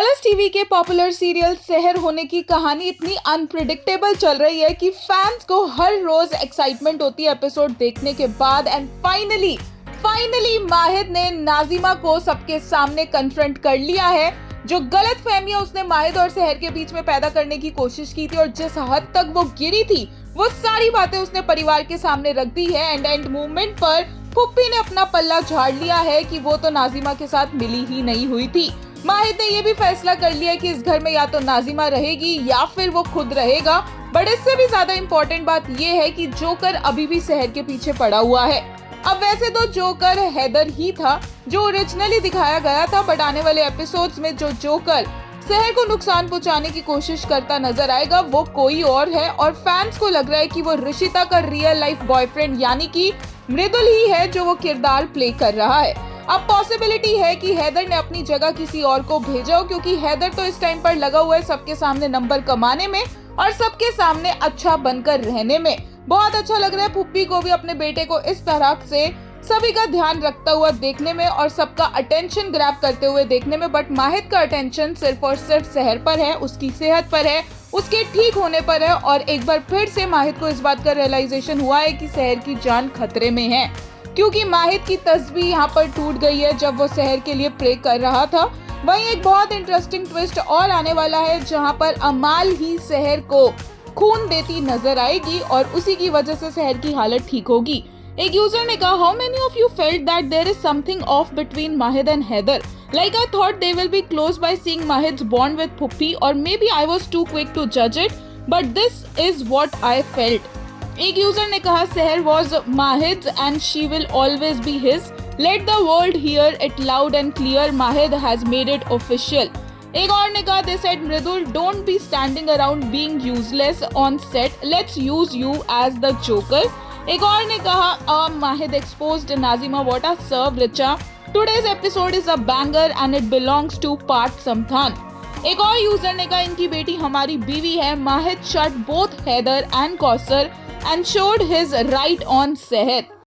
Colors TV के popular serial सहर होने की कहानी इतनी अनप्रिडिक्टेबल चल रही है कि फैंस को हर रोज एक्साइटमेंट होती है एपिसोड देखने के बाद। एंड फाइनली माहिद ने नाजिमा को सबके सामने कन्फ्रंट कर लिया है। जो गलत फहमियां उसने माहिद और सहर के बीच में पैदा करने की कोशिश की थी और जिस हद तक वो गिरी थी, वो सारी बातें उसने परिवार के सामने रख दी है। एंड मूवमेंट पर फुप्पी ने अपना पल्ला झाड़ लिया है कि वो तो नाजिमा के साथ मिली ही नहीं हुई थी। माहिद ने ये भी फैसला कर लिया कि इस घर में या तो नाजिमा रहेगी या फिर वो खुद रहेगा। बट इससे भी ज्यादा इम्पोर्टेंट बात ये है कि जोकर अभी भी सहर के पीछे पड़ा हुआ है। अब वैसे तो जोकर हैदर ही था जो ओरिजिनली दिखाया गया था, बट आने वाले एपिसोड्स में जो जोकर सहर को नुकसान पहुंचाने की कोशिश करता नजर आएगा वो कोई और है। और फैंस को लग रहा है कि वो ऋषिता का रियल लाइफ बॉयफ्रेंड यानी कि मृदुल ही है जो वो किरदार प्ले कर रहा है। अब पॉसिबिलिटी है कि हैदर ने अपनी जगह किसी और को भेजा हो, क्योंकि हैदर तो इस टाइम पर लगा हुआ है सबके सामने नंबर कमाने में और सबके सामने अच्छा बनकर रहने में। बहुत अच्छा लग रहा है फुप्पी को भी अपने बेटे को इस तरह से सभी का ध्यान रखता हुआ देखने में और सबका अटेंशन ग्रैब करते हुए देखने में। बट माहिद का अटेंशन सिर्फ और सिर्फ सहर पर है, उसकी सेहत पर है, उसके ठीक होने पर है। और एक बार फिर से माहिद को इस बात का रियलाइजेशन हुआ है कि सहर की जान खतरे में है, क्योंकि माहिद की तस्वीर यहाँ पर टूट गई है जब वो सहर के लिए प्रे कर रहा था। वहीं एक बहुत इंटरेस्टिंग ट्विस्ट और आने वाला है जहाँ पर अमाल ही सहर को खून देती नजर आएगी और उसी की वजह से सहर की हालत ठीक होगी। एक यूजर ने कहा, how many of you felt that there is something off between Mahid and Haider? Like I thought they will be close by seeing Mahid's bond with Phuppi, or maybe I was too quick to judge it, but this is what I felt. एक user ने कहा, सहर was Mahid's and she will always be his. Let the world hear it loud and clear. Mahid has made it official. एक और ने कहा, they said Mridul, don't be standing around being useless on set. Let's use you as the Joker. एक और ने कहा, Mahid exposed Nazima. What a serve, Richa. Today's episode is a banger and it belongs to Parth Samthan. एक और user ने कहा, इनकी बेटी हमारी बीवी है. Mahid shut both Heather and Kausar and showed his right on Seher.